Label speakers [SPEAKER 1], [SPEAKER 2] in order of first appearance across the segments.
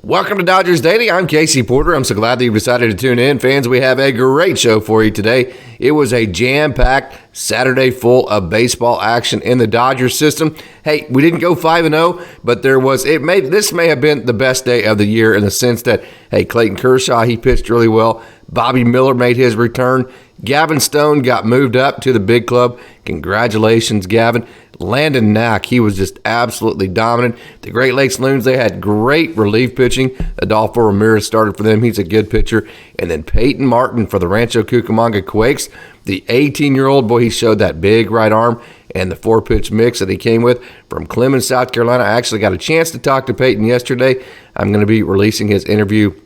[SPEAKER 1] Welcome to Dodgers Daily. I'm Casey Porter. I'm so glad that you've decided to tune in. Fans, we have a great show for you today. It was a jam-packed Saturday full of baseball action in the Dodgers system. Hey, we didn't go 5-0, but this may have been the best day of the year in the sense that, hey, Clayton Kershaw, he pitched really well. Bobbymiller made his return. Gavin Stone got moved up to the big club. Congratulations, Gavin. Landon Knack, he was just absolutely dominant. The Great Lakes Loons, they had great relief pitching. Adolfo Ramirez started for them. He's a good pitcher. And then Paytonmartin for the Rancho Quakes. The 18-year-old, boy, he showed that big right arm and the 4-pitch mix that he came with from Clemens, South Carolina. I actually got a chance to talk to Peyton yesterday. I'm going to be releasing his interview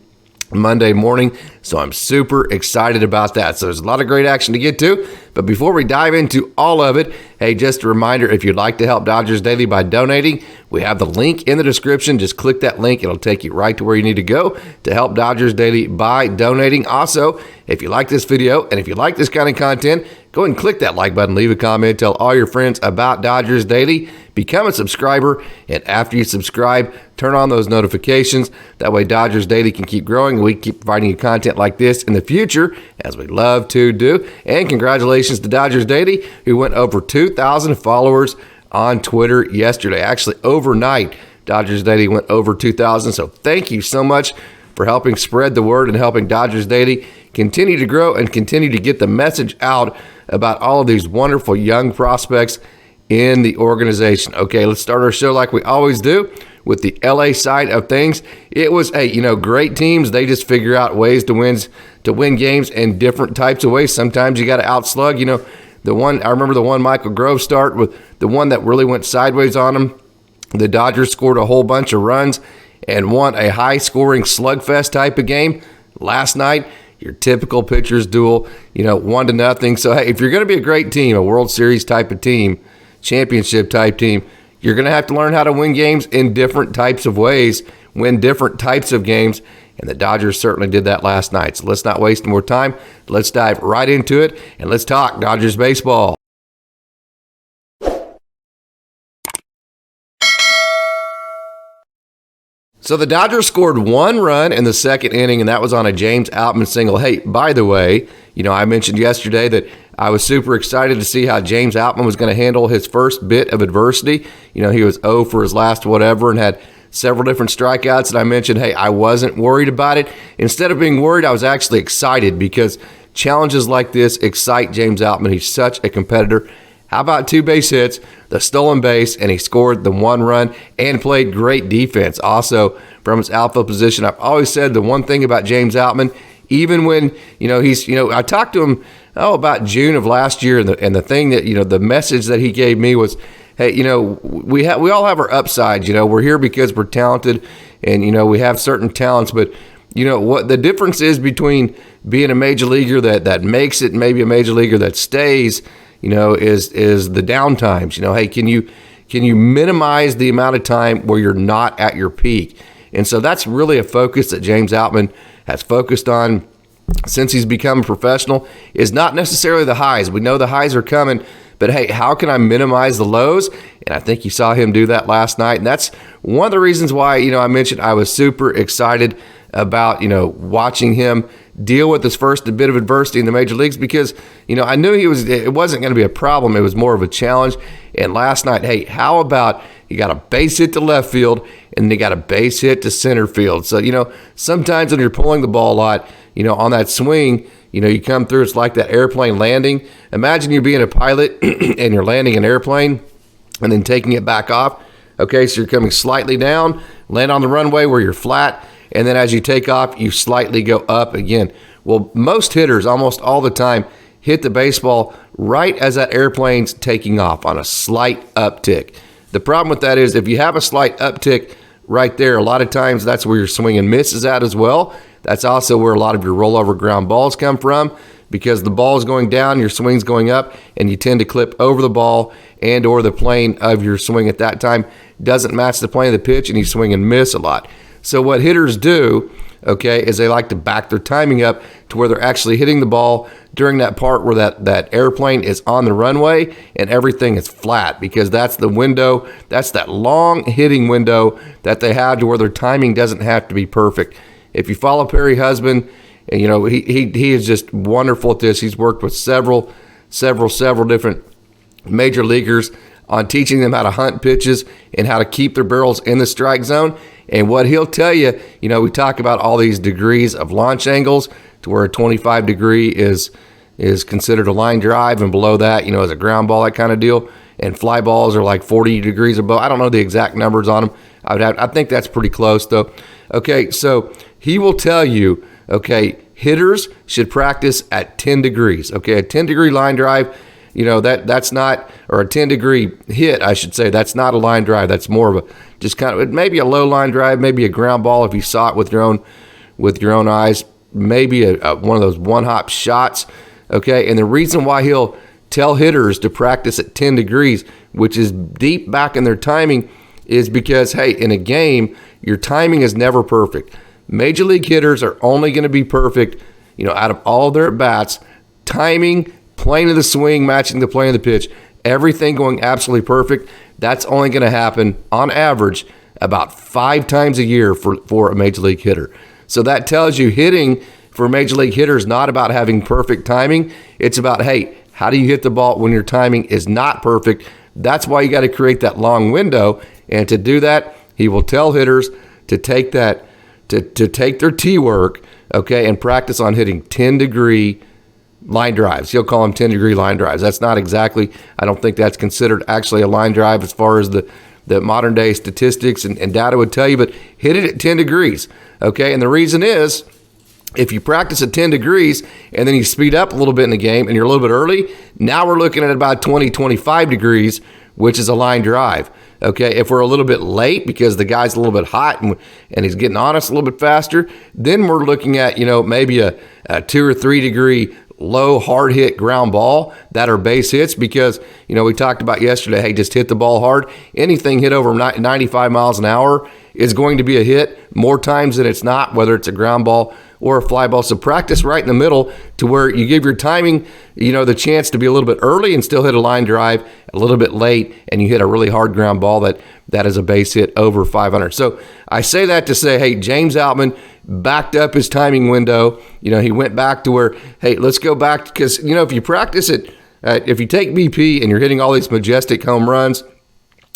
[SPEAKER 1] Monday morning, so I'm super excited about that. So there's a lot of great action to get to, but before we dive into all of it, hey, just a reminder, if you'd like to help Dodgers Daily by donating, we have the link in the description. Just click that link. It'll take you right to where you need to go to help Dodgers Daily by donating. Also, if you like this video and if you like this kind of content, go ahead and click that like button, leave a comment, tell all your friends about Dodgers Daily, become a subscriber, and after you subscribe, turn on those notifications. That way Dodgers Daily can keep growing and we can keep providing you content like this in the future, as we love to do. And congratulations to Dodgers Daily, who went over 2,000 followers on Twitter yesterday. Actually, overnight, Dodgers Daily went over 2,000. So thank you so much for helping spread the word and helping Dodgers Daily continue to grow and continue to get the message out about all of these wonderful young prospects in the organization. Okay, let's start our show like we always do with the LA side of things. It was great teams. They just figure out ways to win games in different types of ways. Sometimes you got to outslug. I remember the one Michael Grove start with the one that really went sideways on them. The Dodgers scored a whole bunch of runs and won a high-scoring slugfest type of game last night. Your typical pitchers duel, 1-0. So, hey, if you're going to be a great team, a World Series type of team, championship type team, you're going to have to learn how to win games in different types of ways, win different types of games, and the Dodgers certainly did that last night. So let's not waste more time. Let's dive right into it, and let's talk Dodgers baseball. So the Dodgers scored one run in the second inning, and that was on a James Outman single. Hey, by the way, I mentioned yesterday that I was super excited to see how James Outman was going to handle his first bit of adversity. He was 0 for his last whatever and had several different strikeouts, and I mentioned, hey, I wasn't worried about it. Instead of being worried, I was actually excited because challenges like this excite James Outman. He's such a competitor. How about 2 base hits, the stolen base, and he scored the 1 run and played great defense. Also, from his outfield position, I've always said the one thing about James Outman, even when, I talked to him, about June of last year, and the thing that, the message that he gave me was, hey, we all have our upsides. We're here because we're talented, and, we have certain talents, but what the difference is between being a major leaguer that makes it and maybe a major leaguer that stays, is the down times. Hey, can you minimize the amount of time where you're not at your peak? And so that's really a focus that James Outman has focused on since he's become a professional, is not necessarily the highs. We know the highs are coming, but hey, how can I minimize the lows? And I think you saw him do that last night. And that's one of the reasons why, I mentioned I was super excited about, watching him deal with his first bit of adversity in the major leagues because, I knew it wasn't going to be a problem. It was more of a challenge. And last night, hey, how about you got a base hit to left field and they got a base hit to center field. So, sometimes when you're pulling the ball a lot, on that swing, you come through, it's like that airplane landing. Imagine you being a pilot and you're landing an airplane and then taking it back off. Okay, so you're coming slightly down, land on the runway where you're flat, and then as you take off, you slightly go up again. Well, most hitters, almost all the time, hit the baseball right as that airplane's taking off on a slight uptick. The problem with that is if you have a slight uptick right there, a lot of times that's where your swing and miss is at as well. That's also where a lot of your rollover ground balls come from because the ball is going down, your swing's going up, and you tend to clip over the ball and or the plane of your swing at that time doesn't match the plane of the pitch, and you swing and miss a lot. So what hitters do, okay, is they like to back their timing up to where they're actually hitting the ball during that part where that airplane is on the runway and everything is flat, because that's the window, that's that long hitting window that they have to where their timing doesn't have to be perfect. If you follow Perry Husband, and he is just wonderful at this. He's worked with several different major leaguers on teaching them how to hunt pitches and how to keep their barrels in the strike zone. And what he'll tell you, we talk about all these degrees of launch angles, to where a 25 degree is considered a line drive, and below that, is a ground ball, that kind of deal. And fly balls are like 40 degrees above. I don't know the exact numbers on them. I think that's pretty close though. Okay, so he will tell you, okay, hitters should practice at 10 degrees. Okay, a 10 degree line drive, that's not, or a 10 degree hit, I should say, that's not a line drive. That's more of a, just kind of, maybe a low line drive, maybe a ground ball if you saw it with your own eyes, maybe one of those one hop shots. Okay, and the reason why he'll tell hitters to practice at 10 degrees, which is deep back in their timing, is because, hey, in a game, your timing is never perfect. Major league hitters are only going to be perfect, out of all their at-bats, timing, plane of the swing, matching the plane of the pitch, everything going absolutely perfect. That's only going to happen, on average, about 5 times a year for a major league hitter. So that tells you hitting for major league hitters is not about having perfect timing. It's about, hey, how do you hit the ball when your timing is not perfect? That's why you got to create that long window. And to do that, he will tell hitters to take that, to take their tee work, okay, and practice on hitting 10-degree line drives. He'll call them 10-degree line drives. That's not exactly, I don't think that's considered actually a line drive as far as the modern day statistics and data would tell you, but hit it at 10 degrees, okay? And the reason is, if you practice at 10 degrees and then you speed up a little bit in the game and you're a little bit early, now we're looking at about 20, 25 degrees, which is a line drive. Okay, if we're a little bit late because the guy's a little bit hot and he's getting on us a little bit faster, then we're looking at, maybe a 2 or 3 degree low hard hit ground ball that are base hits, because, we talked about yesterday, hey, just hit the ball hard. Anything hit over 95 miles an hour is going to be a hit more times than it's not, whether it's a ground ball or a fly ball. So practice right in the middle to where you give your timing, the chance to be a little bit early and still hit a line drive, a little bit late, and you hit a really hard ground ball that is a base hit over 500. So I say that to say, hey, James Outman backed up his timing window. He went back to where, hey, let's go back, because, if you practice it, if you take BP and you're hitting all these majestic home runs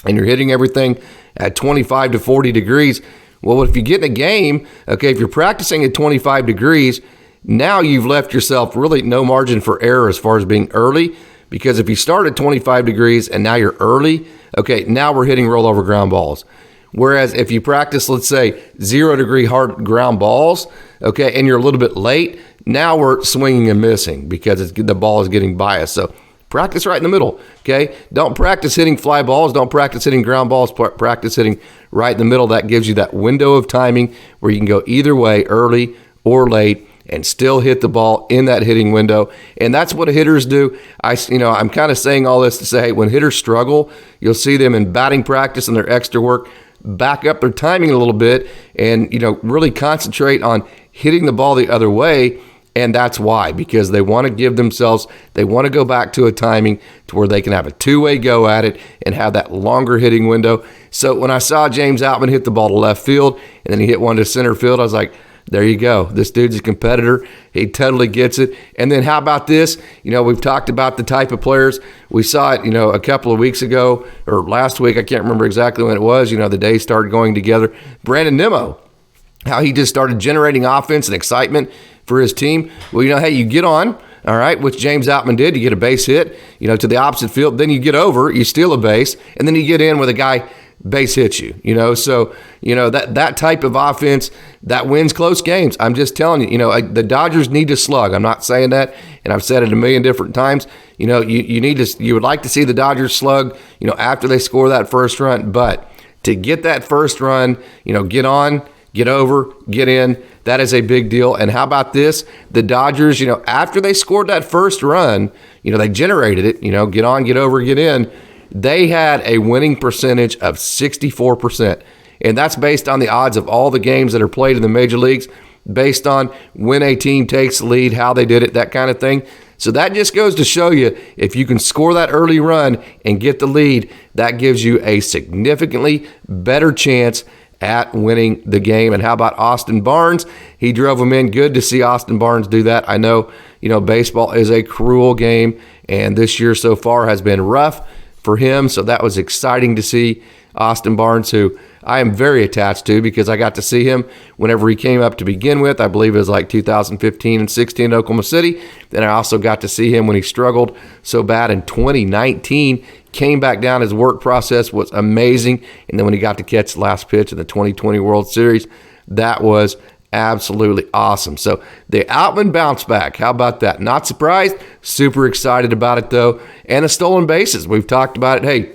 [SPEAKER 1] and you're hitting everything at 25 to 40 degrees, well, if you get in a game, okay, if you're practicing at 25 degrees, now you've left yourself really no margin for error as far as being early, because if you start at 25 degrees and now you're early, okay, now we're hitting rollover ground balls. Whereas if you practice, let's say, 0 degree hard ground balls, okay, and you're a little bit late, now we're swinging and missing because the ball is getting biased. So practice right in the middle, okay? Don't practice hitting fly balls. Don't practice hitting ground balls. Practice hitting right in the middle. That gives you that window of timing where you can go either way, early or late, and still hit the ball in that hitting window. And that's what hitters do. I'm kind of saying all this to say, hey, when hitters struggle, you'll see them in batting practice and their extra work back up their timing a little bit and, really concentrate on hitting the ball the other way. And that's why, because they want to give themselves, they want to go back to a timing to where they can have a two-way go at it and have that longer hitting window. So when I saw James Outman hit the ball to left field and then he hit one to center field, I was like, there you go. This dude's a competitor. He totally gets it. And then how about this? We've talked about the type of players. We saw it, a couple of weeks ago or last week. I can't remember exactly when it was. The days started going together. Brandon Nimmo, how he just started generating offense and excitement for his team. Well, hey, you get on, all right, which James Outman did. You get a base hit, to the opposite field. Then you get over, you steal a base, and then you get in with a guy base hits you, So, that type of offense, that wins close games. I'm just telling you, the Dodgers need to slug. I'm not saying that, and I've said it a million different times. You would like to see the Dodgers slug, after they score that first run. But to get that first run, get on, get over, get in, that is a big deal. And how about this? The Dodgers, after they scored that first run, they generated it, get on, get over, get in. They had a winning percentage of 64%. And that's based on the odds of all the games that are played in the major leagues, based on when a team takes the lead, how they did it, that kind of thing. So that just goes to show you, if you can score that early run and get the lead, that gives you a significantly better chance at winning the game. And how about Austin Barnes? He drove him in. Good to see Austin Barnes do that. I know, baseball is a cruel game, and this year so far has been rough for him. So that was exciting to see Austin Barnes, who I am very attached to because I got to see him whenever he came up to begin with. I believe it was like 2015 and 16 in Oklahoma City. Then I also got to see him when he struggled so bad in 2019. Came back down. His work process was amazing. And then when he got to catch the last pitch in the 2020 World Series, that was absolutely awesome. So the Outman bounce back. How about that? Not surprised. Super excited about it, though. And the stolen bases. We've talked about it. Hey,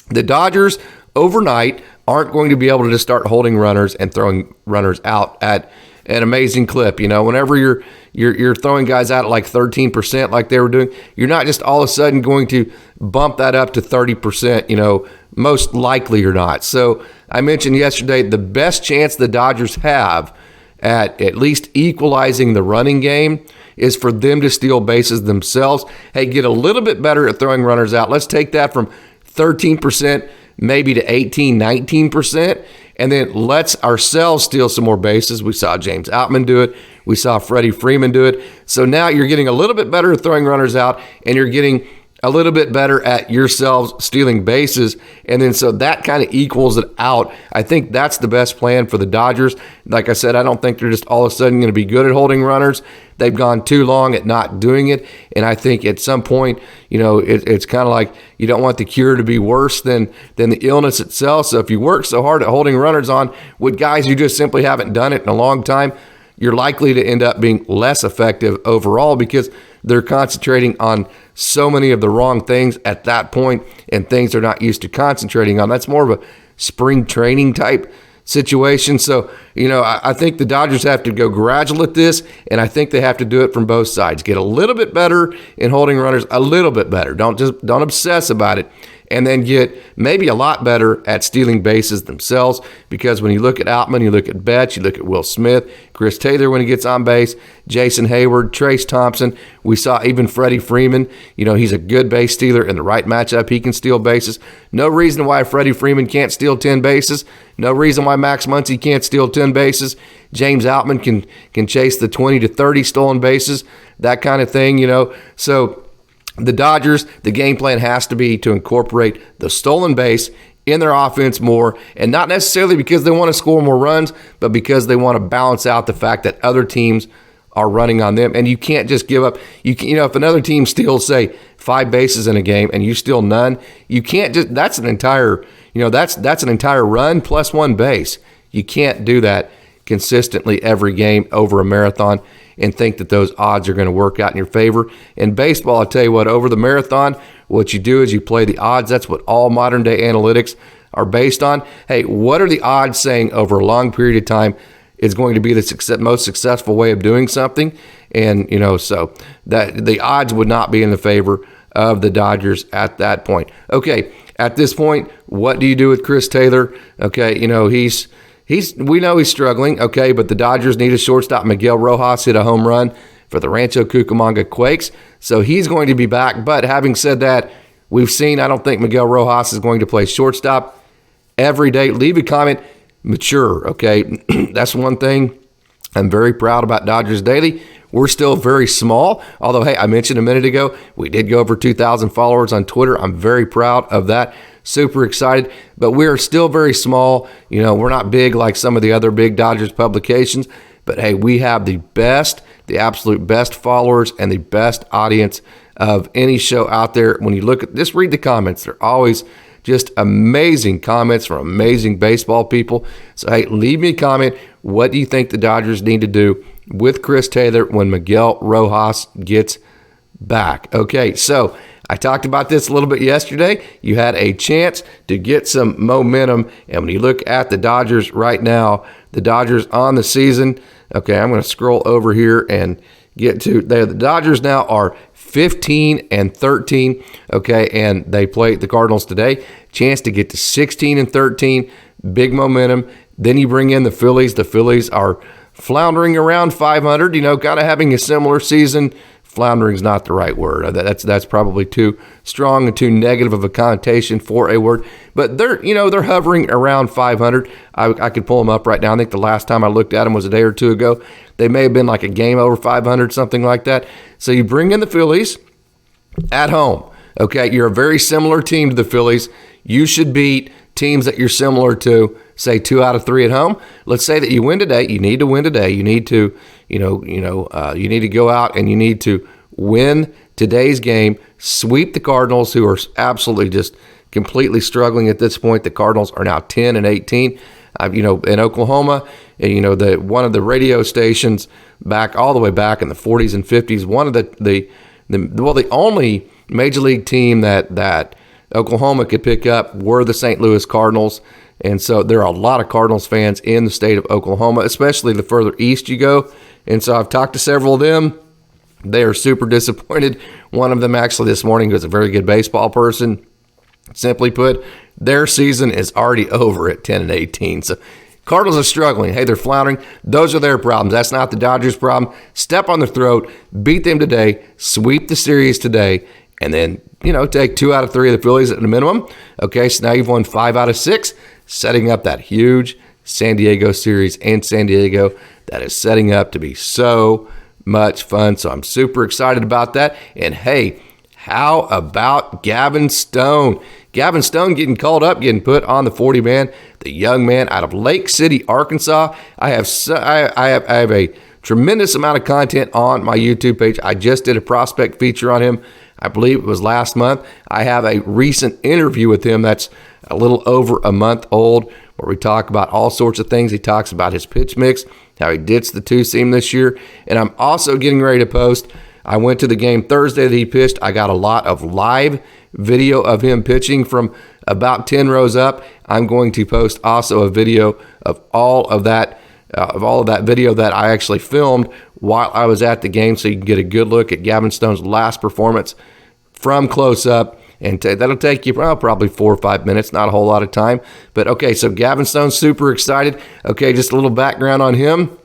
[SPEAKER 1] the Dodgers overnight aren't going to be able to just start holding runners and throwing runners out at an amazing clip. Whenever you're throwing guys out at like 13% like they were doing, you're not just all of a sudden going to bump that up to 30%, most likely you're not. So I mentioned yesterday the best chance the Dodgers have at least equalizing the running game is for them to steal bases themselves. Hey, get a little bit better at throwing runners out. Let's take that from 13% maybe to 18, 19%, and then let's ourselves steal some more bases. We saw James Outman do it. We saw Freddie Freeman do it. So now you're getting a little bit better at throwing runners out, and you're getting a little bit better at yourselves stealing bases. And then so that kind of equals it out. I think that's the best plan for the Dodgers. Like I said, I don't think they're just all of a sudden going to be good at holding runners. They've gone too long at not doing it. And I think at some point, it's kind of like you don't want the cure to be worse than the illness itself. So if you work so hard at holding runners on with guys who just simply haven't done it in a long time, you're likely to end up being less effective overall because they're concentrating on so many of the wrong things at that point and things they're not used to concentrating on. That's more of a spring training type situation. So, I think the Dodgers have to go gradual at this, and I think they have to do it from both sides. Get a little bit better in holding runners, a little bit better. Don't obsess about it. And then get maybe a lot better at stealing bases themselves, because when you look at Outman, you look at Betts, you look at Will Smith, Chris Taylor when he gets on base, Jason Hayward, Trace Thompson. We saw even Freddie Freeman. He's a good base stealer. In the right matchup, he can steal bases. No reason why Freddie Freeman can't steal 10 bases. No reason why Max Muncy can't steal 10 bases. James Outman can chase the 20 to 30 stolen bases, that kind of thing, So the Dodgers, the game plan has to be to incorporate the stolen base in their offense more, and not necessarily because they want to score more runs, but because they want to balance out the fact that other teams are running on them. And you can't just give up. If another team steals, say, 5 bases in a game and you steal none, you can't just. That's an entire run plus 1 base. You can't do that consistently every game over a marathon and think that those odds are going to work out in your favor. In baseball, I'll tell you what, over the marathon, what you do is you play the odds. That's what all modern day analytics are based on. Hey, what are the odds saying over a long period of time is going to be the most successful way of doing something? And, so that the odds would not be in the favor of the Dodgers at that point. Okay, at this point, what do you do with Chris Taylor? Okay, we know he's struggling, okay, but the Dodgers need a shortstop. Miguel Rojas hit a home run for the Rancho Cucamonga Quakes, so he's going to be back. But having said that, we've seen, I don't think Miguel Rojas is going to play shortstop every day. Leave a comment, mature, okay? That's one thing I'm very proud about Dodgers Daily. We're still very small, although, hey, I mentioned a minute ago, we did go over 2,000 followers on Twitter. I'm very proud of that. Super excited, but we are still very small. We're not big like some of the other big Dodgers publications, but hey, we have the absolute best followers and the best audience of any show out there. When you look at, just read the comments. They're always just amazing comments from amazing baseball people. So hey, leave me a comment. What do you think the Dodgers need to do with Chris Taylor when Miguel Rojas gets back? Okay, so I talked about this a little bit yesterday. You had a chance to get some momentum. And when you look at the Dodgers right now, the Dodgers on the season, okay, I'm going to scroll over here and get to there. The Dodgers now are 15-13, okay, and they play the Cardinals today. Chance to get to 16-13. big momentum. Then you bring in the Phillies. The Phillies are floundering around 500, kind of having a similar season. Floundering's not the right word. That's probably too strong and too negative of a connotation for a word. But they're hovering around 500. I could pull them up right now. I think the last time I looked at them was a day or two ago. They may have been like a game over 500, something like that. So you bring in the Phillies at home. Okay, you're a very similar team to the Phillies. You should beat teams that you're similar to, say 2 out of 3 at home. Let's say that you win today. You need to win today. You need to, you need to go out and you need to win today's game, sweep the Cardinals, who are absolutely just completely struggling at this point. The Cardinals are now 10-18. In Oklahoma, one of the radio stations all the way back in the 40s and 50s, one of the only major league team that Oklahoma could pick up were the St. Louis Cardinals. And so there are a lot of Cardinals fans in the state of Oklahoma, especially the further east you go. And so I've talked to several of them. They are super disappointed. One of them actually this morning was a very good baseball person. Simply put, their season is already over at 10-18. So Cardinals are struggling. Hey, they're floundering. Those are their problems. That's not the Dodgers' problem. Step on their throat, beat them today, sweep the series today, and then, take 2 out of 3 of the Phillies at a minimum. Okay, so now you've won 5 out of 6, setting up that huge San Diego series in San Diego that is setting up to be so much fun. So I'm super excited about that. And hey, how about Gavin Stone? Gavin Stone getting called up, getting put on the 40-man. The young man out of Lake City, Arkansas. I have a tremendous amount of content on my YouTube page. I just did a prospect feature on him. I believe it was last month. I have a recent interview with him that's a little over a month old, where we talk about all sorts of things. He talks about his pitch mix, how he ditched the 2-seam this year. And I'm also getting ready to post. I went to the game Thursday that he pitched. I got a lot of live video of him pitching from about 10 rows up. I'm going to post also a video of all of that video that I actually filmed while I was at the game, so you can get a good look at Gavin Stone's last performance from close up. And that'll take you probably 4 or 5 minutes, not a whole lot of time. But okay, so Gavin Stone's super excited. Okay, just a little background on him.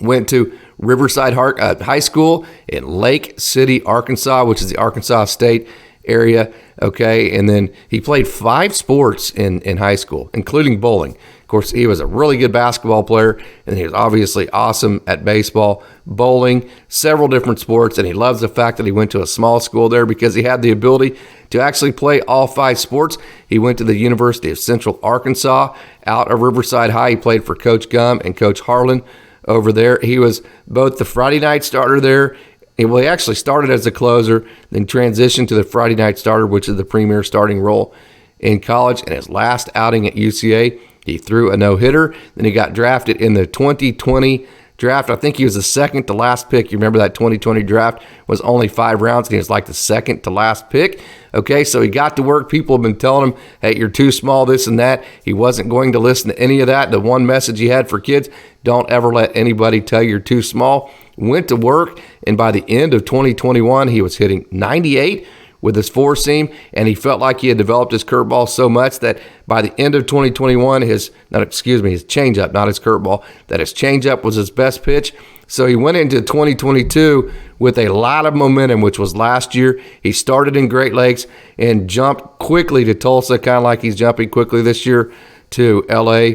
[SPEAKER 1] Went to Riverside High School in Lake City, Arkansas, which is the Arkansas State area. Okay, and then he played 5 sports in high school, including bowling. Of course, he was a really good basketball player, and he was obviously awesome at baseball, bowling, several different sports, and he loves the fact that he went to a small school there because he had the ability to actually play all 5 sports. He went to the University of Central Arkansas out of Riverside High. He played for Coach Gum and Coach Harlan over there. He was both the Friday night starter there. He actually started as a closer, then transitioned to the Friday night starter, which is the premier starting role in college. And his last outing at UCA, he threw a no-hitter. Then he got drafted in the 2020 draft. I think he was the second to last pick. You remember that 2020 draft was only 5 rounds, and he was like the second to last pick. Okay, so he got to work. People have been telling him, hey, you're too small, this and that. He wasn't going to listen to any of that. The one message he had for kids, don't ever let anybody tell you you're too small. Went to work, and by the end of 2021, he was hitting 98 with his 4-seam, and he felt like he had developed his curveball so much that by the end of 2021, his changeup, not his curveball, that his changeup was his best pitch. So he went into 2022 with a lot of momentum, which was last year. He started in Great Lakes and jumped quickly to Tulsa, kind of like he's jumping quickly this year to LA.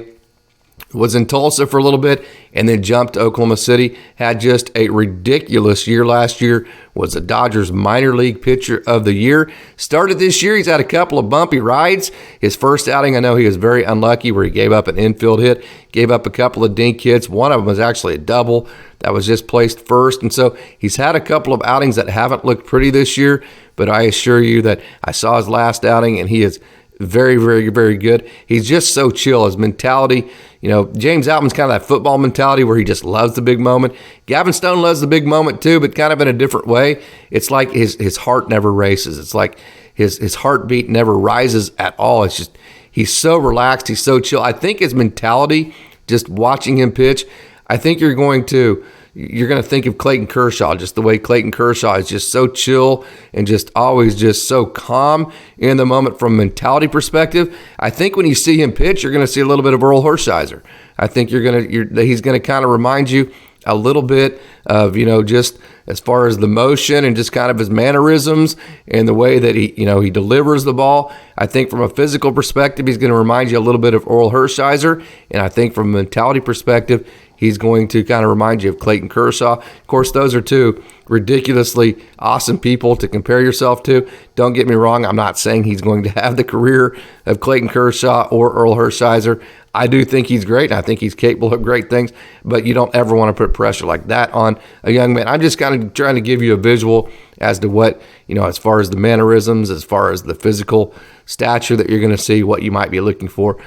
[SPEAKER 1] Was in Tulsa for a little bit and then jumped to Oklahoma City. Had just a ridiculous year last year. Was the Dodgers minor league pitcher of the year. Started this year, he's had a couple of bumpy rides. His first outing, I know he was very unlucky where he gave up an infield hit, gave up a couple of dink hits. One of them was actually a double that was just placed first. And so he's had a couple of outings that haven't looked pretty this year, but I assure you that I saw his last outing and he is very, very, very good. He's just so chill. His mentality, James Outman's kind of that football mentality where he just loves the big moment. Gavin Stone loves the big moment too, but kind of in a different way. It's like his heart never races. It's like his heartbeat never rises at all. It's just, he's so relaxed. He's so chill. I think his mentality, just watching him pitch, I think you're going to you're going to think of Clayton Kershaw, just the way Clayton Kershaw is just so chill and just always just so calm in the moment from a mentality perspective. I think when you see him pitch, you're going to see a little bit of Earl Hershiser. I think he's going to kind of remind you a little bit of, just as far as the motion and just kind of his mannerisms and the way that he delivers the ball. I think from a physical perspective, he's going to remind you a little bit of Earl Hershiser. And I think from a mentality perspective, he's going to kind of remind you of Clayton Kershaw. Of course, those are two ridiculously awesome people to compare yourself to. Don't get me wrong. I'm not saying he's going to have the career of Clayton Kershaw or Earl Hershiser. I do think he's great. I think he's capable of great things, but you don't ever want to put pressure like that on a young man. I'm just kind of trying to give you a visual as to what, as far as the mannerisms, as far as the physical stature that you're going to see, what you might be looking for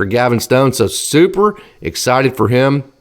[SPEAKER 1] Gavin Stone. So super excited for him.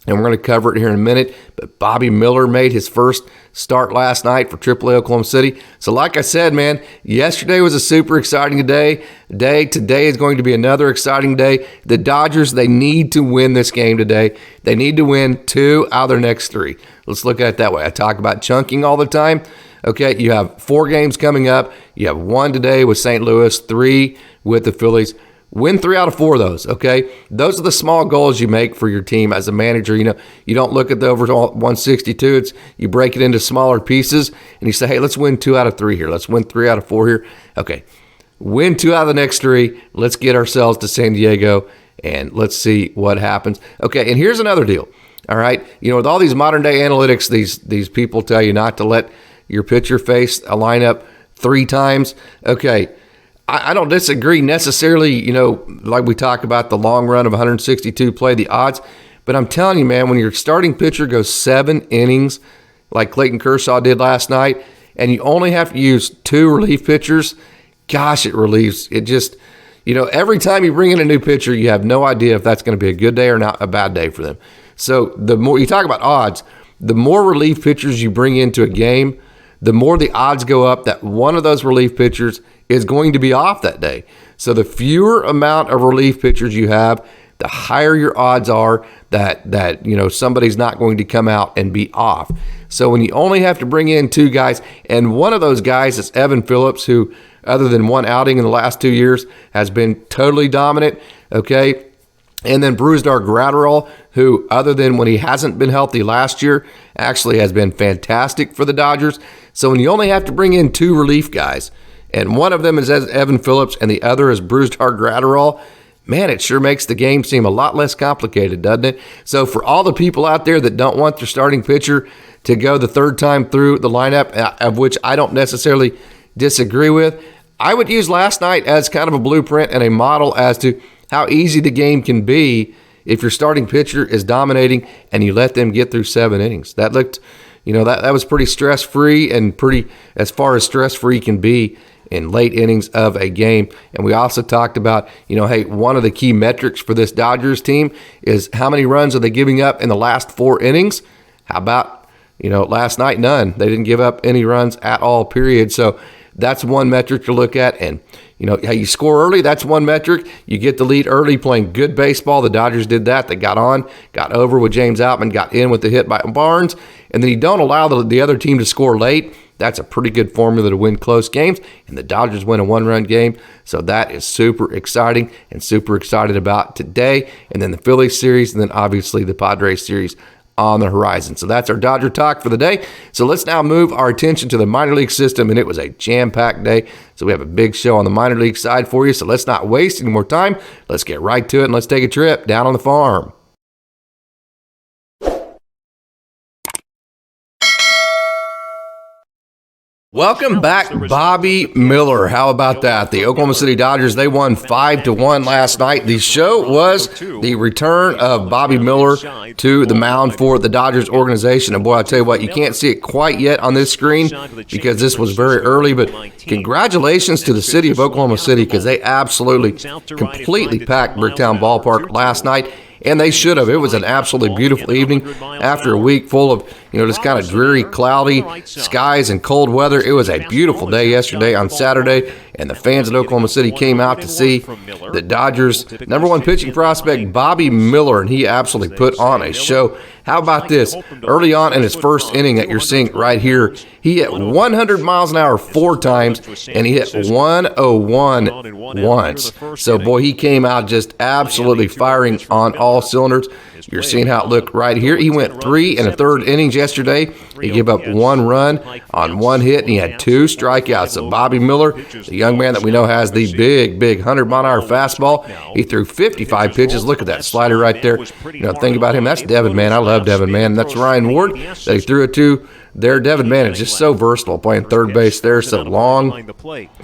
[SPEAKER 1] And we're going to cover it here in a minute. But Bobby Miller made his first start last night for AAA Oklahoma City. So like I said, man, yesterday was a super exciting day. Today is going to be another exciting day. The Dodgers, they need to win this game today. They need to win 2 out of their next 3. Let's look at it that way. I talk about chunking all the time. Okay, you have 4 games coming up. You have 1 today with St. Louis, 3 with the Phillies. Win 3 out of 4 of those, okay? Those are the small goals you make for your team as a manager. You don't look at the overall 162. You break it into smaller pieces, and you say, hey, let's win 2 out of 3 here. Let's win 3 out of 4 here. Okay, win 2 out of the next 3. Let's get ourselves to San Diego, and let's see what happens. Okay, and here's another deal, all right? With all these modern-day analytics, these people tell you not to let your pitcher face a lineup 3 times. Okay, I don't disagree necessarily, like we talk about the long run of 162 play, the odds. But I'm telling you, man, when your starting pitcher goes 7 innings like Clayton Kershaw did last night, and you only have to use 2 relief pitchers, gosh, it relieves. It just, every time you bring in a new pitcher, you have no idea if that's going to be a good day or not a bad day for them. So the more you talk about odds, the more relief pitchers you bring into a game, the more the odds go up that one of those relief pitchers is going to be off that day. So the fewer amount of relief pitchers you have, the higher your odds are that somebody's not going to come out and be off. So when you only have to bring in 2 guys, and one of those guys is Evan Phillips, who other than 1 outing in the last 2 years has been totally dominant, okay? And then Brusdar Graterol, who other than when he hasn't been healthy last year, actually has been fantastic for the Dodgers. So when you only have to bring in 2 relief guys, and one of them is Evan Phillips and the other is Brusdar Graterol, man, it sure makes the game seem a lot less complicated, doesn't it? So for all the people out there that don't want their starting pitcher to go the 3rd time through the lineup, of which I don't necessarily disagree with, I would use last night as kind of a blueprint and a model as to how easy the game can be if your starting pitcher is dominating and you let them get through 7 innings. That looked, that was pretty stress-free and pretty as far as stress-free can be in late innings of a game. And we also talked about, hey, one of the key metrics for this Dodgers team is how many runs are they giving up in the last 4 innings? How about, last night, none. They didn't give up any runs at all, period. So that's one metric to look at. And, how you score early, that's one metric. You get the lead early playing good baseball. The Dodgers did that. They got over with James Outman, got in with the hit by Barnes. And then you don't allow the other team to score late. That's a pretty good formula to win close games, and the Dodgers win a 1-run game, so that is super exciting and super excited about today, and then the Phillies series, and then obviously the Padres series on the horizon. So that's our Dodger talk for the day. So let's now move our attention to the minor league system, and it was a jam-packed day, so we have a big show on the minor league side for you, so let's not waste any more time. Let's get right to it, and let's take a trip down on the farm. Welcome back, Bobby Miller. How about that? The Oklahoma City Dodgers, they won 5-1 last night. The show was the return of Bobby Miller to the mound for the Dodgers organization. And boy, I'll tell you what, you can't see it quite yet on this screen because this was very early, but congratulations to the city of Oklahoma City because they absolutely completely packed Bricktown Ballpark last night. And they should have. It was an absolutely beautiful evening after a week full of, just kind of dreary, cloudy skies and cold weather. It was a beautiful day yesterday on Saturday, and the fans at Oklahoma City came out to see the Dodgers' #1 pitching prospect, Bobby Miller, and he absolutely put on a show. How about this? Early on in his first inning that you're seeing right here, he hit 100 miles an hour 4 times, and he hit 101 once. So, boy, he came out just absolutely firing on all cylinders. You're seeing how it looked right here. He went 3 1/3 innings yesterday. He gave up 1 run on 1 hit, and he had 2 strikeouts. So Bobby Miller, the young man that we know has the big 100-mile-an-hour fastball, he threw 55 pitches. Look at that slider right there. Think about him. That's Devin, man. I love Devin, man. That's Ryan Ward that he threw it to. There, Devin, man, is just so versatile playing third base there, so long,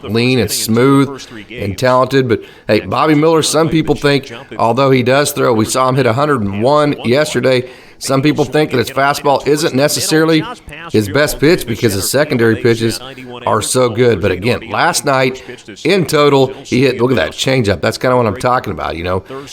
[SPEAKER 1] lean, and smooth, and talented. But, hey, Bobby Miller, some people think, although he does throw, we saw him hit 101 yesterday, some people think that his fastball isn't necessarily his best pitch because his secondary pitches are so good. But, again, last night, in total, he hit, look at that changeup. That's kind of what I'm talking about,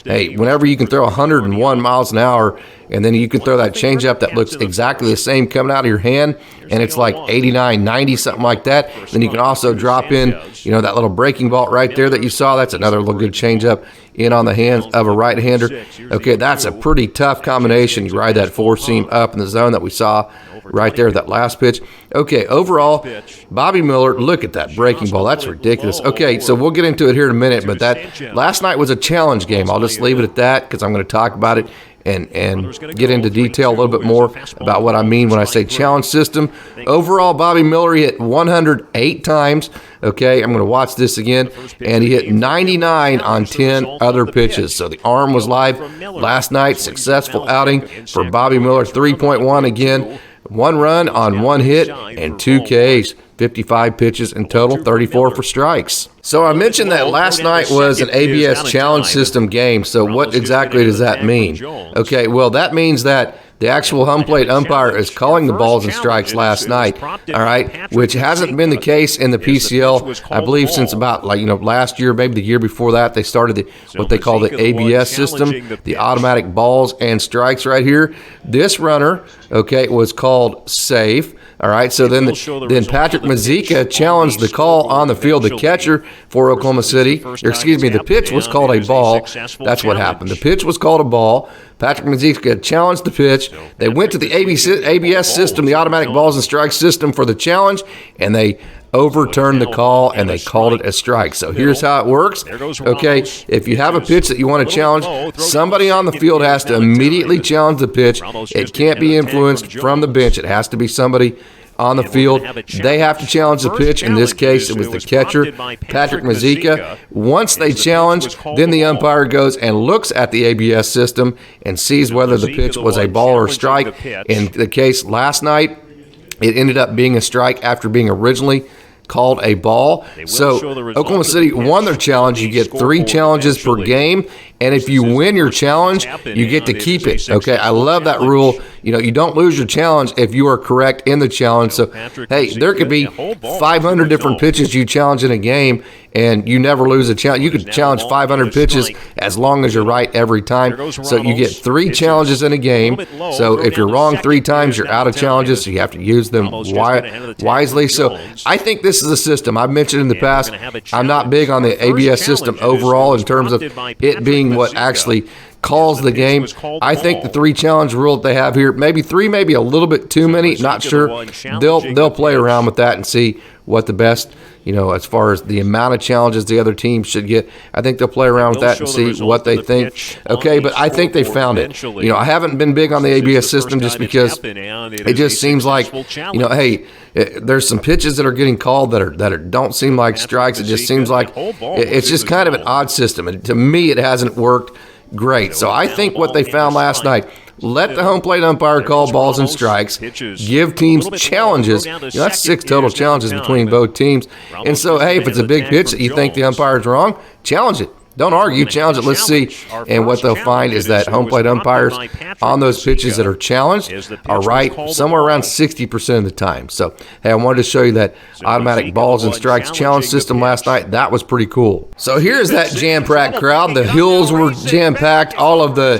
[SPEAKER 1] Hey, whenever you can throw 101 miles an hour, and then you can throw that changeup that looks exactly the same coming out of your hand, and it's like 89, 90, something like that. Then you can also drop in, that little breaking ball right there that you saw. That's another little good changeup in on the hands of a right-hander. Okay, that's a pretty tough combination. You ride that 4-seam up in the zone that we saw right there, that last pitch. Okay, overall, Bobby Miller, look at that breaking ball. That's ridiculous. Okay, so we'll get into it here in a minute, but that last night was a challenge game. I'll just leave it at that because I'm going to talk about it and get into detail a little bit more about what I mean when I say challenge system. Overall, Bobby Miller hit 108 times. Okay, I'm going to watch this again. And he hit 99 on 10 other pitches. So the arm was live last night. Successful outing for Bobby Miller. 3.1 again. 1 run on 1 hit and 2 Ks. 55 pitches in total, 34 for strikes. So I mentioned that last night was an ABS challenge system game. So what exactly does that mean? Okay, well, that means that the actual home plate umpire is calling the balls and strikes last night, all right, which hasn't been the case in the PCL, I believe, since about, last year, maybe the year before that. They started what they call the ABS system, the automatic balls and strikes right here. This runner, okay, was called safe. All right, so then Patrick Mazeika challenged the call on the field, the catcher for Oklahoma City. The pitch was called a ball. That's what happened. The pitch was called a ball. Patrick Mazeika challenged the pitch. They went to the ABS system, the automatic balls and strikes system, for the challenge, and they overturned the call, and they called it a strike. So here's how it works. Okay, if you have a pitch that you want to challenge, somebody on the field has to immediately challenge the pitch. It can't be influenced from the bench. It has to be somebody on the field. They have to challenge the pitch. In this case, it was the catcher, Patrick Mazeika. Once they challenge, then the umpire goes and looks at the ABS system and sees whether the pitch was a ball or a strike. In the case last night, it ended up being a strike after being originally called a ball. So Oklahoma City won their challenge. You get 3 challenges per game, and if you win your challenge, you get to keep it. Okay, I love that rule. You don't lose your challenge if you are correct in the challenge. So, hey, there could be 500 different pitches you challenge in a game, and you never lose a challenge. You could challenge 500 pitches as long as you're right every time. So you get 3 challenges in a game. So if you're wrong 3 times, you're out of challenges. So you have to use them wisely. So I think this is a system. I've mentioned in the past, I'm not big on the ABS system overall in terms of it being what actually calls the game. I think the 3 challenge rule that they have here, maybe 3, maybe a little bit too many, not sure. They'll play around with that and see what the best, as far as the amount of challenges the other team should get. I think they'll play around with that and see what they think. Okay, but I think they found it. I haven't been big on the ABS system just because it just seems like, hey, there's some pitches that are getting called that don't seem like strikes. It just seems like it's just kind of an odd system. And to me, it hasn't worked great. So I think what they found last night, let the home plate umpire call balls and strikes, give teams challenges. That's 6 total challenges between both teams. And so, hey, if it's a big pitch that you think the umpire's wrong, challenge it. don't argue, challenge it. Let's see. And what they'll find is that home plate umpires on those pitches that are challenged are right somewhere around 60% of the time. So, hey, I wanted to show you that automatic balls and strikes challenge system last night. That was pretty cool. So here's that jam-packed crowd. The hills were jam-packed. All of the,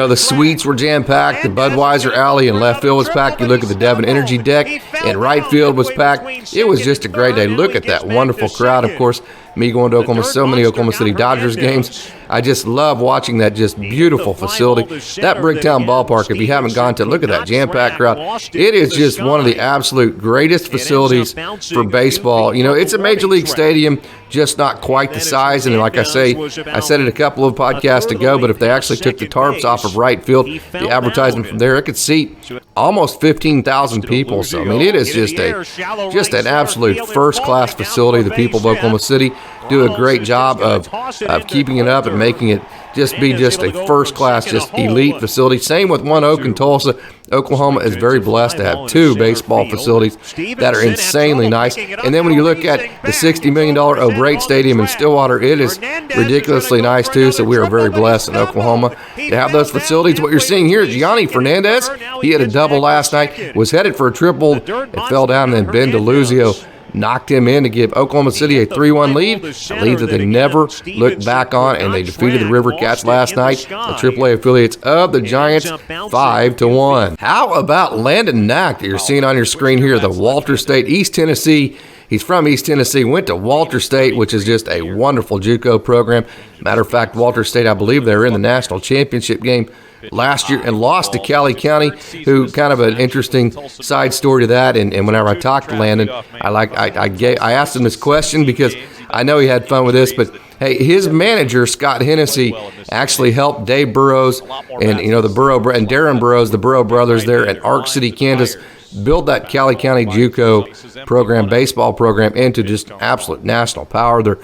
[SPEAKER 1] the suites were jam-packed. The Budweiser Alley in left field was packed. You look at the Devon Energy deck, and right field was packed. It was just a great day. Look at that wonderful crowd. Of course, me going to Oklahoma, so many Oklahoma City Dodgers games. I just love watching that just beautiful facility. That Bricktown Ballpark, if you haven't gone to, look at that jam-packed crowd. It is just one of the absolute greatest facilities for baseball. It's a major league stadium, just not quite the size. And like I say, I said it a couple of podcasts ago, but if they actually took the tarps off of right field, the advertisement from there, it could seat almost 15,000 people. So, it is just an absolute first-class facility. The people of Oklahoma City do a great job of keeping it up and making it just a first-class, just elite facility. Same with One Oak in Tulsa. Oklahoma is very blessed to have two baseball facilities that are insanely nice. And then when you look at the $60 million O'Brate Stadium in Stillwater, it is ridiculously nice too. So we are very blessed in Oklahoma to have those facilities. What you're seeing here is yonnyhernandez. He had a double last night, was headed for a triple. It fell down, and then Ben DeLuzio knocked him in to give Oklahoma City a 3-1 lead, a lead that they never looked back on, and they defeated the River Cats last night, the AAA affiliates of the Giants, 5-1. How about Landon Knack that you're seeing on your screen here, the Walter State, East Tennessee. He's from East Tennessee, went to Walter State, which is just a wonderful JUCO program. Matter of fact, Walter State, I believe they were in the national championship game last year and lost to Cali County, who kind of an interesting side story to that. And whenever I talked to Landon, I asked him this question because I know he had fun with this, but hey, his manager, Scott Hennessy, actually helped Dave Burrows and and Darren Burrows, the Burrow brothers there in Ark City, Kansas, build that Cali County JUCO program, baseball program, into just absolute national power. They're,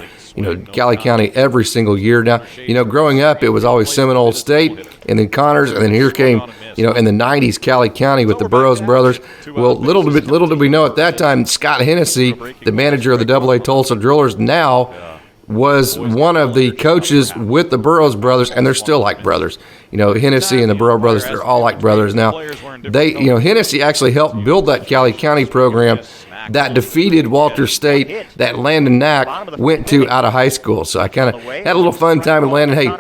[SPEAKER 1] Cali County every single year now. Growing up, it was always Seminole State and then Connors, and then here came, in the 90s, Cali County with the Burrows brothers. Well, little did we know at that time, Scott Hennessy, the manager of the AA Tulsa Drillers, now was one of the coaches with the Burrows brothers, and they're still like brothers. Hennessy and the Burrow brothers, they're all like brothers now. Hennessy actually helped build that Cali County program that defeated Walter State, that Landon Knack went to out of high school. So I kind of had a little fun time with Landon. Hey,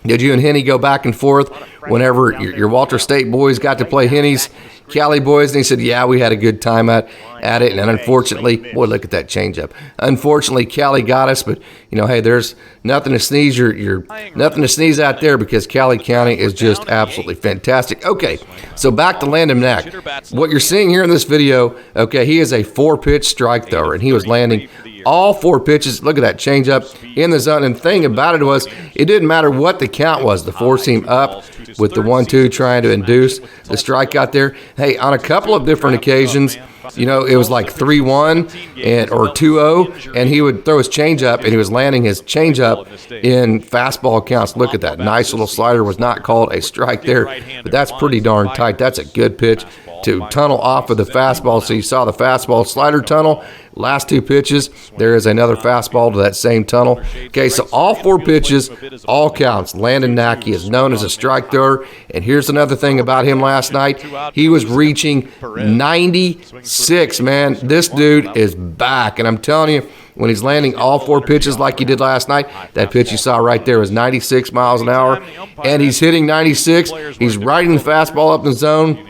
[SPEAKER 1] did you and Henny go back and forth whenever your Walter State boys got to play Henny's Cali boys? And he said, yeah, we had a good time at it. And unfortunately, boy, look at that changeup. Unfortunately, Cali got us, but hey, there's nothing to sneeze. You're nothing to sneeze out there because Cali County is just absolutely fantastic. Okay, so back to Landon Knack. What you're seeing here in this video, okay, he is a 4-pitch strike thrower, and he was landing all 4 pitches. Look at that changeup in the zone. And the thing about it was, it didn't matter what the count was. The 4-seam up with the 1-2 trying to induce the strikeout there. Hey, on a couple of different occasions, it was like 3-1 or 2-0, and he would throw his changeup, and he was landing his changeup in fastball counts. Look at that. Nice little slider, was not called a strike there, but that's pretty darn tight. That's a good pitch to tunnel off of the fastball. So you saw the fastball slider tunnel. Last 2 pitches, there is another fastball to that same tunnel. Okay, so all 4 pitches, all counts. Landon Knack, he is known as a strike thrower. And here's another thing about him last night. He was reaching 96, man. This dude is back. And I'm telling you, when he's landing all 4 pitches like he did last night, that pitch you saw right there was 96 miles an hour. And he's hitting 96. He's riding the fastball up in the zone.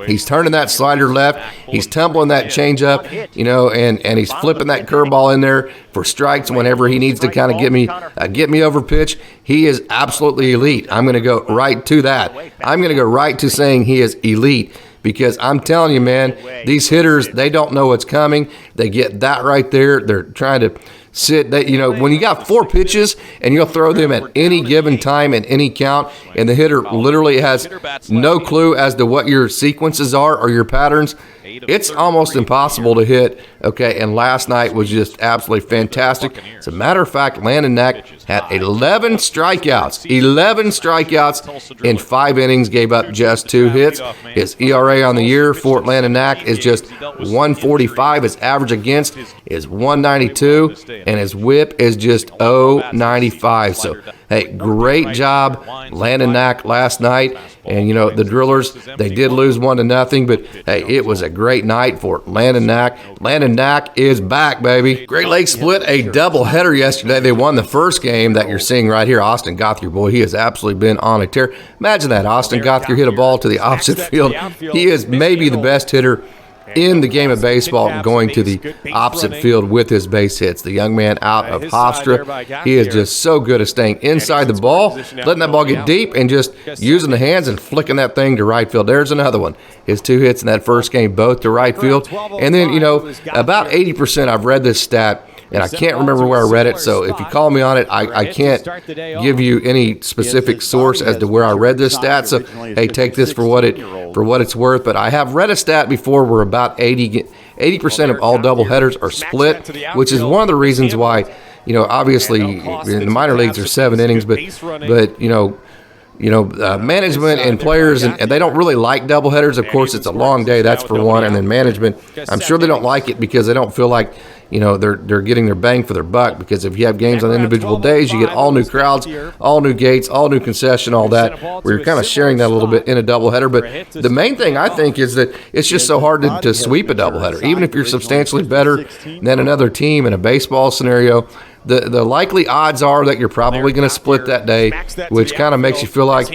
[SPEAKER 1] He's turning that slider left. He's tumbling that changeup, and he's flipping that curveball in there for strikes whenever he needs to kind of get me over pitch. He is absolutely elite. I'm going to go right to that. I'm going to go right to saying he is elite. Because I'm telling you, man, these hitters, they don't know what's coming. They get that right there. They're trying to sit. When you got 4 pitches and you'll throw them at any given time and any count, and the hitter literally has no clue as to what your sequences are or your patterns, it's almost impossible to hit, okay, and last night was just absolutely fantastic. As a matter of fact, Landon Knack had 11 strikeouts in 5 innings, gave up just 2 hits. His ERA on the year for Landon Knack is just 1.45. His average against is 1.92, and his whip is just 0.95. So, hey, great job, Landon Knack, last night. And, you know, the Drillers, they did lose 1-0, but, hey, it was a great night for Landon Knack. Landon Knack is back, baby. Great Lakes split a doubleheader yesterday. They won the first game that you're seeing right here. Austin Gauthier, boy, he has absolutely been on a tear. Imagine that. Austin Gauthier hit a ball to the opposite field. He is maybe the best hitter in the game of baseball, going to the opposite field with his base hits. The young man out of Hofstra, he is just so good at staying inside the ball, letting that ball get deep, and just using the hands and flicking that thing to right field. There's another one. His 2 hits in that first game, both to right field. And then, you know, about 80%, I've read this stat, and I can't remember where I read it, so if you call me on it, I can't give you any specific source as to where I read this stat. So, hey, take this for what it's worth. But I have read a stat before where about 80% of all doubleheaders are split, which is one of the reasons why, you know, obviously in the minor leagues are 7 innings, but management and players, and they don't really like doubleheaders. Of course, it's a long day, that's for one, and then management, I'm sure they don't like it because they don't feel like, you know, they're getting their bang for their buck, because if you have games on individual days, you get all new crowds, all new gates, all new concession, all that, where you're kind of sharing that a little bit in a doubleheader. But the main thing, I think, is that it's just so hard to sweep a doubleheader. Even if you're substantially better than another team in a baseball scenario, the likely odds are that you're probably going to split that day, which kind of makes you feel like,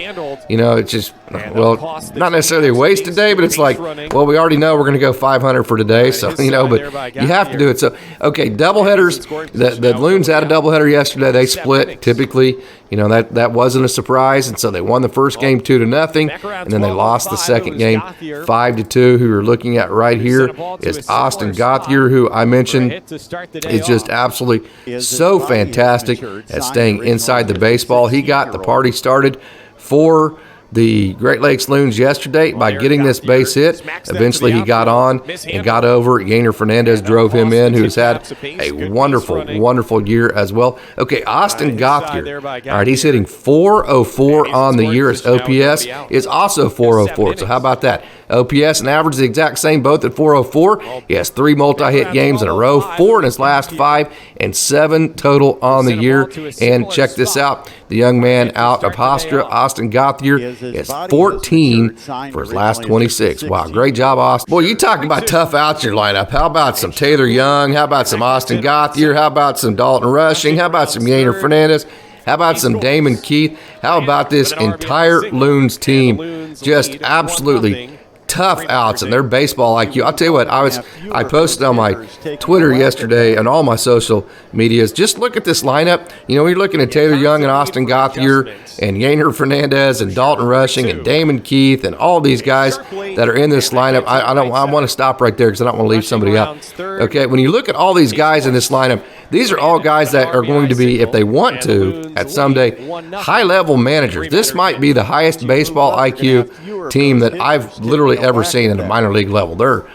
[SPEAKER 1] you know, it's just, well, not necessarily a wasted day, but it's like, well, we already know we're going to go 500 for today, so, you know, but you have to do it. So, okay, doubleheaders, the Loons had a doubleheader yesterday. They split. Typically, you know, that wasn't a surprise, and so they won the first game 2-0, and then they lost the second game 5-2. Who you're looking at right here is Austin Gauthier, who I mentioned is just absolutely so fantastic at staying inside the baseball. He got the party started for the Great Lakes Loons yesterday by getting this base hit. Eventually he got on and got over. Yeinerfernandez drove him in, who's had a wonderful year as well. Okay, Austin Gauthier, all right, he's hitting 404 on the year. His OPS is also 404. So how about that? OPS and average is the exact same, both at 404. He has 3 multi-hit games in a row, 4 in his last 5, and 7 total on the year. And check this out. The young man out of Hofstra, Austin Gauthier, is 14 for his last 26. Wow, great job, Austin. Boy, you talking about tough outs in your lineup. How about some Taylor Young? How about some Austin Gauthier? How about some Dalton Rushing? How about some Yeinerfernandez? How about some Damon Keith? How about this entire Loons team? Just absolutely tough outs and their baseball IQ. I'll tell you what, I posted on my Twitter yesterday and all my social medias. Just look at this lineup. You know, you're looking at Taylor Young and Austin Gauthier and Yeinerfernandez and Dalton Rushing and Damon Keith and all these guys that are in this lineup. I want to stop right there because I don't want to leave somebody out. Okay, when you look at all these guys in this lineup, these are all guys that are going to be, if they want to, at someday, high-level managers. This might be the highest baseball IQ team that I've literally ever seen at a minor league level. They're,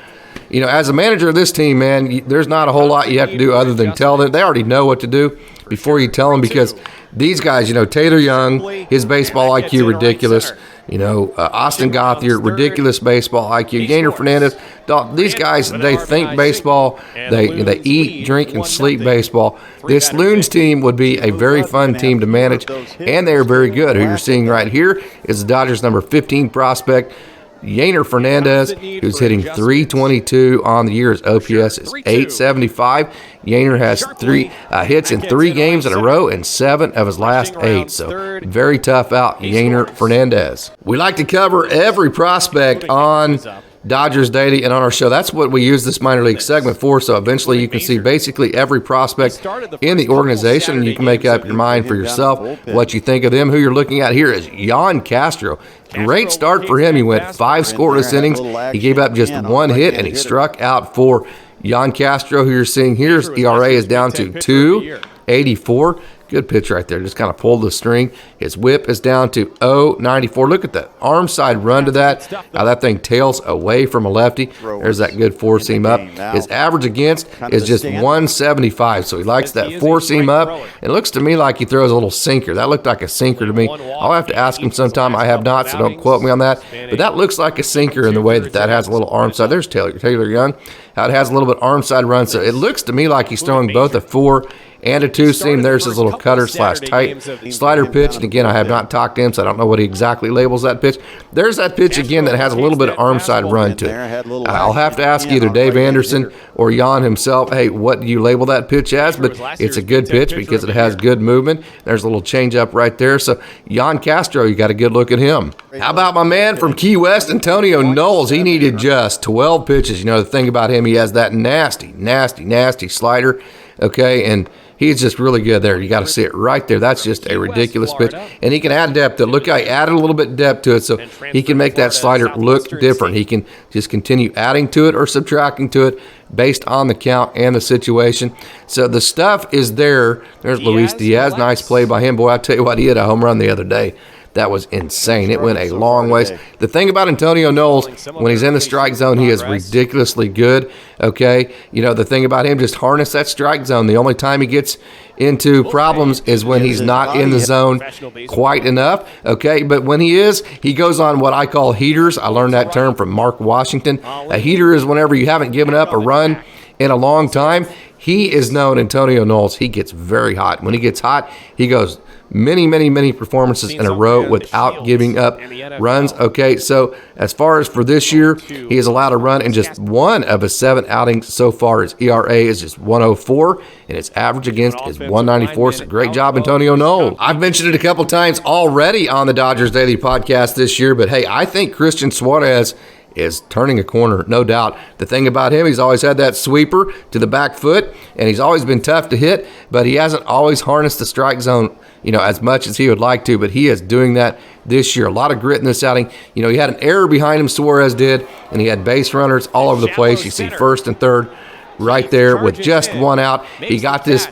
[SPEAKER 1] you know, as a manager of this team, man, there's not a whole lot you have to do other than tell them. They already know what to do before you tell them, because these guys, you know, Taylor Young, his baseball IQ ridiculous. You know, Austin Gauthier, ridiculous baseball IQ. Yeinerfernandez, these guys, they think baseball. They eat, drink, and sleep baseball. This Loons team would be a very fun team to manage, and they are very good. Who you're seeing right here is the Dodgers' number 15 prospect, Yeinerfernandez, who's hitting 322 on the year. His OPS is 875. Yeiner has 3 hits in 3 games in a row and 7 of his last 8. So very tough out, Yeinerfernandez. We like to cover every prospect on Dodgers Daily and on our show. That's what we use this minor league segment for, so eventually you can see basically every prospect in the organization, and you can make up your mind for yourself what you think of them. Who you're looking at here is Yoncastro. Great start for him. He went 5 scoreless innings. He gave up just 1 hit, and he struck out for Yoncastro, who you're seeing here's ERA is down to 2.84. Good pitch right there. Just kind of pulled the string. His whip is down to 0.94. Look at that arm side run to that. How that thing tails away from a lefty. There's that good four seam up. His average against is just 175. So he likes that four seam up. It looks to me like he throws a little sinker. That looked like a sinker to me. I'll have to ask him sometime. I have not, so don't quote me on that. But that looks like a sinker in the way that has a little arm side. There's Taylor Young. How it has a little bit arm side run. So it looks to me like he's throwing both a four and a two seam. There's his little cutter slash tight slider pitch. And again, I have not talked to him, so I don't know what he exactly labels that pitch. There's that pitch again that has a little bit of arm side run to it. I'll have to ask either Dave Anderson or Jan himself, hey, what do you label that pitch as? But it's a good pitch because it has good movement. There's a little change up right there. So Yoncastro, you got a good look at him. How about my man from Key West, Antonioknowles? He needed just 12 pitches. You know, the thing about him, he has that nasty slider. Okay, and he's just really good there. You got to see it right there. That's just a ridiculous pitch. And he can add depth to it. Look how he added a little bit of depth to it, so he can make that slider look different. He can just continue adding to it or subtracting to it based on the count and the situation. So the stuff is there. There's Luis Diaz. Nice play by him. Boy, I tell you what, he hit a home run the other day. That was insane. It went a long ways. The thing about Antonioknowles, when he's in the strike zone, he is ridiculously good. Okay, you know, the thing about him, just harness that strike zone. The only time he gets into problems is when he's not in the zone quite enough. Okay, but when he is, he goes on what I call heaters. I learned that term from Mark Washington. A heater is whenever you haven't given up a run in a long time. He is known, Antonioknowles, he gets very hot. When he gets hot, he goes many performances in a row without giving up runs. Okay, so as far as for this year, he has allowed a run in just one of his 7 outings so far. His ERA is just 104, and his average against is 194. So great job, Antonioknowles. I've mentioned it a couple times already on the Dodgers Daily Podcast this year, but hey, I think Christiansuarez is turning a corner, no doubt. The thing about him, he's always had that sweeper to the back foot, and he's always been tough to hit, but he hasn't always harnessed the strike zone, you know, as much as he would like to, but he is doing that this year. A lot of grit in this outing. You know, he had an error behind him, Suarez did, and he had base runners all over the place. You see first and third right there with just one out. He got this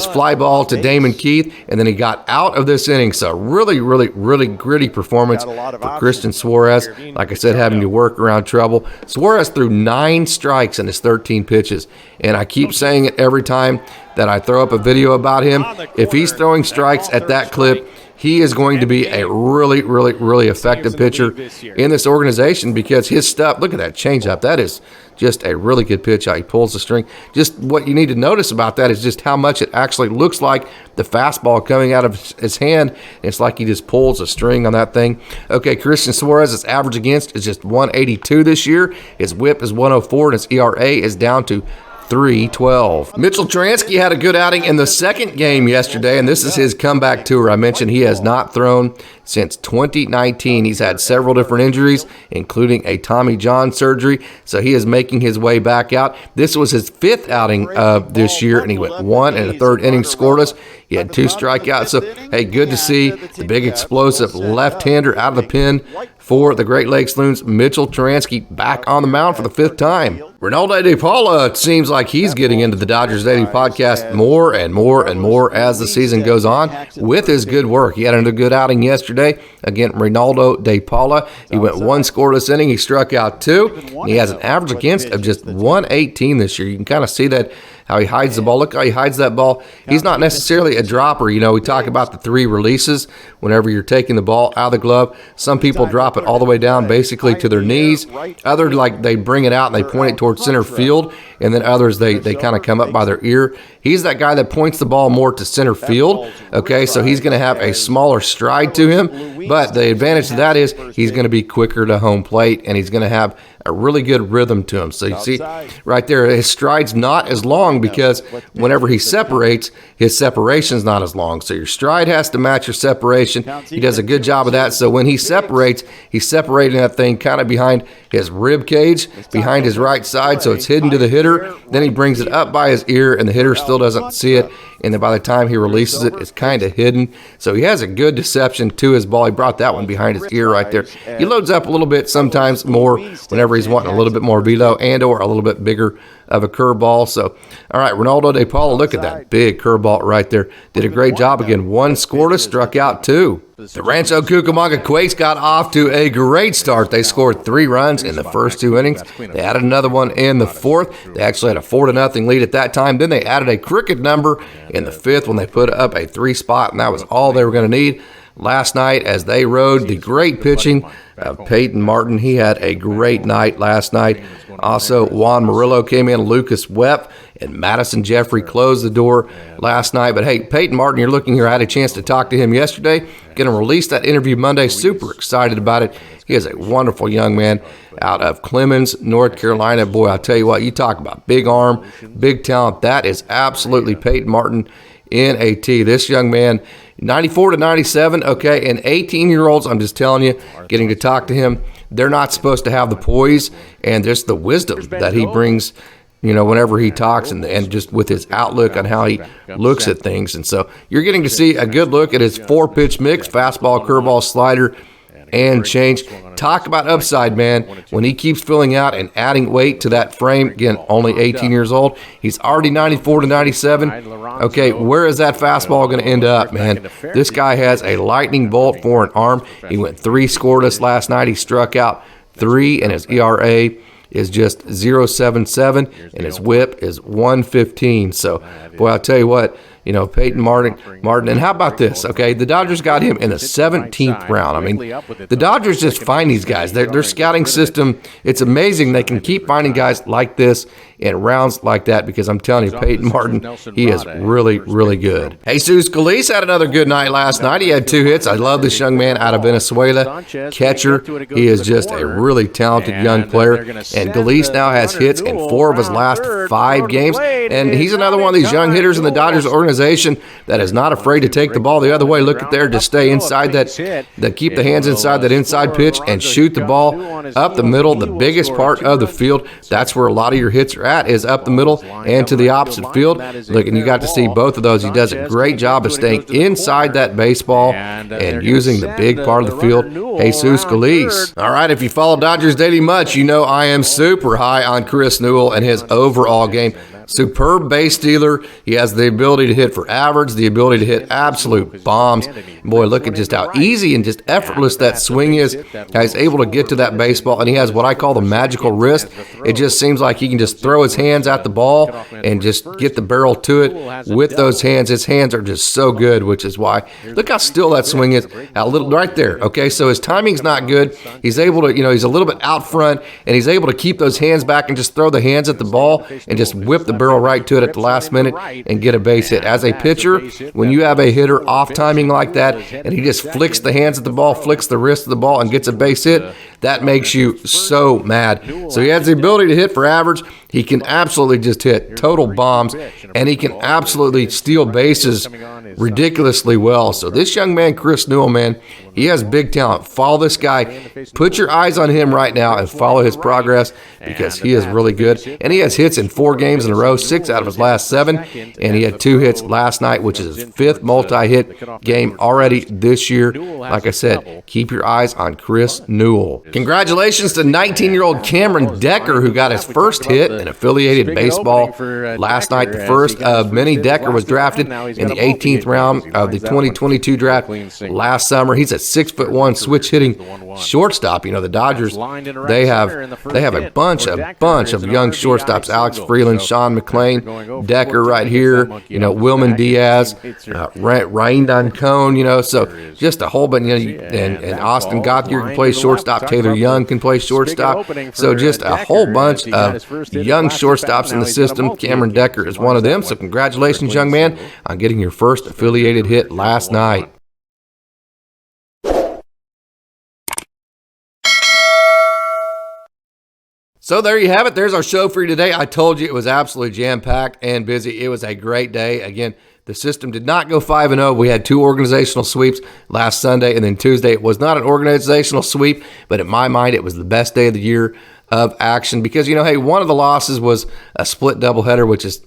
[SPEAKER 1] fly ball to Damon Keith, and then he got out of this inning. So really gritty performance for Christiansuarez. Like I said, having to work around trouble. Suarez threw 9 strikes in his 13 pitches, and I keep saying it every time that I throw up a video about him. If he's throwing strikes at that clip, he is going to be a really effective pitcher in this organization because his stuff, look at that changeup. That is just a really good pitch, how he pulls the string. Just what you need to notice about that is just how much it actually looks like the fastball coming out of his hand. It's like he just pulls a string on that thing. Okay, Christiansuarez, his average against is just 182 this year. His whip is 104, and his ERA is down to 3.12. Mitchelltyranski had a good outing in the second game yesterday, and this is his comeback tour. I mentioned he has not thrown since 2019. He's had several different injuries, including a Tommy John surgery, so he is making his way back out. This was his 5th outing of this year, and he went 1 1/3 innings scoreless. He had 2 strikeouts, so hey, good to see the big explosive left-hander out of the pen for the Great Lakes Loons. Mitchelltyranski back on the mound for the 5th time. Reinaldodepaula, it seems like he's getting into the Dodgers Daily Podcast more and more as the season goes on with his good work. He had a good outing yesterday against Reinaldodepaula. He went 1 scoreless inning. He struck out 2. He has an average against of just 118 this year. You can kind of see that, how he hides the ball. Look how he hides that ball. He's not necessarily a dropper. You know, we talk about the 3 releases whenever you're taking the ball out of the glove. Some people drop it all the way down basically to their knees. Others, like, they bring it out and they point it towards center field, and then others, they kind of come up by their ear. He's that guy that points the ball more to center field, okay? So he's going to have a smaller stride to him, but the advantage to that is he's going to be quicker to home plate, and he's going to have a really good rhythm to him. So you see right there, his stride's not as long because whenever he separates, his separation's not as long. So your stride has to match your separation. He does a good job of that. So when he separates, he's separating that thing kind of behind his rib cage, behind his right side, so it's hidden to the hitter. Then he brings it up by his ear, and the hitter still doesn't see it. And then by the time he releases it, it's kind of hidden. So he has a good deception to his ball. He brought that one behind his ear right there. He loads up a little bit sometimes more whenever he's wanting a little bit more velo and or a little bit bigger of a curveball. So, all right, reinaldodepaula, look at that big curveball right there. Did a great job again. 1 scoreless, struck out 2. The Rancho Cucamonga Quakes got off to a great start. They scored 3 runs in the first 2 innings. They added another one in the 4th. They actually had a 4-0 lead at that time. Then they added a cricket number in the 5th when they put up a 3 spot, and that was all they were going to need last night as they rode the great pitching of Paytonmartin. He had a great night last night. Also, Juan Murillo came in, Lucas Wepp, and Madison Jeffrey closed the door last night. But hey, Paytonmartin, you're looking here. I had a chance to talk to him yesterday. Going to release that interview Monday. Super excited about it. He is a wonderful young man out of Clemens, North Carolina. Boy, I'll tell you what, you talk about big arm, big talent. That is absolutely Paytonmartin in a T. This young man, 94 to 97, okay, and 18-year-olds, I'm just telling you, getting to talk to him, they're not supposed to have the poise and just the wisdom that he brings, you know, whenever he talks and just with his outlook on how he looks at things. And so you're getting to see a good look at his 4-pitch mix, fastball, curveball, slider, and change. Talk about upside, man. When he keeps filling out and adding weight to that frame, again, only 18 years old, he's already 94 to 97. Okay, where is that fastball going to end up, man? This guy has a lightning bolt for an arm. He went 3 scoreless last night. He struck out 3, and his ERA is just 0.77, and his whip is 115. So, boy, I'll tell you what, you know, Paytonmartin. And how about this, okay? The Dodgers got him in the 17th round. I mean, the Dodgers just find these guys. Their scouting system, it's amazing. They can keep finding guys like this in rounds like that because I'm telling you, Paytonmartin, he is really, really good. JesusGaliz had another good night last night. He had 2 hits. I love this young man out of Venezuela, catcher. He is just a really talented young player. And Galiz now has hits in 4 of his last 5 games. And he's another one of these young hitters in the Dodgers organization that is not afraid to take the ball the other way. Look at there, to stay inside that keep the hands inside that inside pitch and shoot the ball up the middle, the biggest part of the field. That's where a lot of your hits are at, is up the middle and to the opposite field. Look, and you got to see both of those. He does a great job of staying inside that baseball and using the big part of the field. JesusGaliz. All right, if you follow Dodgers Daily much, you know I am super high on chrisnewell and his overall game. Superb base stealer. He has the ability to hit for average, the ability to hit absolute bombs. Boy, look at just how easy and just effortless that swing is. How he's able to get to that baseball, and he has what I call the magical wrist. It just seems like he can just throw his hands at the ball and just get the barrel to it with those hands. His hands are just so good, which is why. Look how still that swing is. How little right there. Okay, so his timing's not good. He's able to, you know, he's a little bit out front, and he's able to keep those hands back and just throw the hands at the ball and just whip the barrel right to it at the last minute and get a base hit. As a pitcher, when you have a hitter off timing like that and he just flicks the hands at the ball, flicks the wrist of the ball and gets a base hit, that makes you so mad. So he has the ability to hit for average. He can absolutely just hit total bombs, and he can absolutely steal bases ridiculously well. So this young man, chrisnewell, man, he has big talent. Follow this guy. Put your eyes on him right now and follow his progress because he is really good. And he has hits in 4 games in a row, 6 out of his last 7, and he had 2 hits last night, which is his 5th multi-hit game already this year. Like I said, keep your eyes on chrisnewell. Congratulations to 19-year-old Camerondecker, who got his first hit in affiliated baseball last night. The first of many. Decker was drafted in the 18th round of the 2022 draft last summer. He's a 6'1" switch hitting shortstop. You know, the Dodgers, they have a bunch of young shortstops. Alex Freeland, Sean McClain, Decker right here. You know, Wilman Diaz, Ryan Cone. You know, so just a whole bunch. You know, and Austin Gauthier can play shortstop. Taylor Young can play shortstop. So just a whole bunch of young shortstops in the system. Camerondecker is one of them. So congratulations, young man, on getting your first affiliated hit last night. So there you have it. There's our show for you today. I told you it was absolutely jam-packed and busy. It was a great day. Again, the system did not go 5-0. We had 2 organizational sweeps last Sunday, and then Tuesday it was not an organizational sweep, but in my mind it was the best day of the year. of action because, hey, one of the losses was a split doubleheader, which is,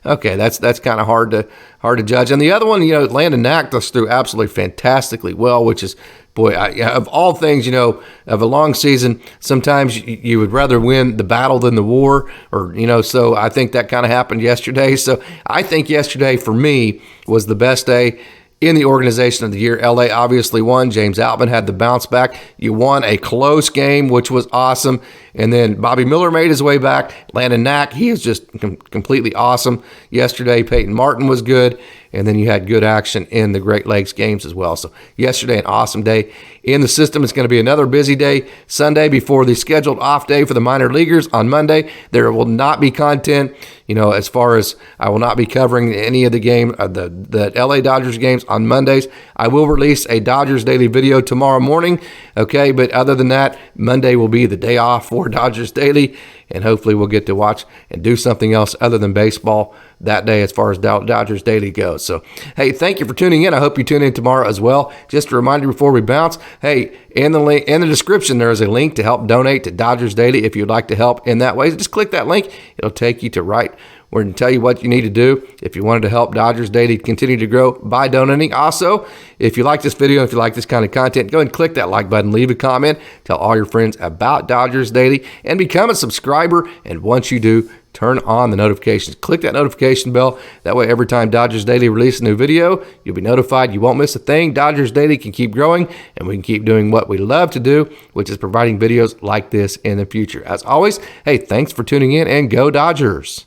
[SPEAKER 1] okay, that's kind of hard to judge. And the other one, Landon Knack just threw absolutely fantastically well, which is, boy, of all things, of a long season, sometimes you would rather win the battle than the war, or, so I think that kind of happened yesterday. So I think yesterday for me was the best day in the organization of the year. LA obviously won. James Outman had the bounce back. You won a close game, which was awesome. And then Bobbymiller made his way back. Landon Knack, he is just completely awesome. Yesterday, Paytonmartin was good. And then you had good action in the Great Lakes games as well. So yesterday, an awesome day in the system. It's going to be another busy day Sunday before the scheduled off day for the minor leaguers on Monday. There will not be content, as far as I will not be covering any of the game, the LA Dodgers games on Mondays. I will release a Dodgers Daily video tomorrow morning. Okay, but other than that, Monday will be the day off for Dodgers Daily, and hopefully we'll get to watch and do something else other than baseball that day as far as Dodgers Daily goes. So, hey, thank you for tuning in. I hope you tune in tomorrow as well. Just a reminder before we bounce, hey, in the description, there is a link to help donate to Dodgers Daily if you'd like to help in that way. Just click that link. It'll take you to right where to tell you what you need to do if you wanted to help Dodgers Daily continue to grow by donating. Also, if you like this video, if you like this kind of content, go ahead and click that like button, leave a comment, tell all your friends about Dodgers Daily, and become a subscriber. And once you do, turn on the notifications. Click that notification bell. That way, every time Dodgers Daily releases a new video, you'll be notified. You won't miss a thing. Dodgers Daily can keep growing, and we can keep doing what we love to do, which is providing videos like this in the future. As always, hey, thanks for tuning in, and go Dodgers.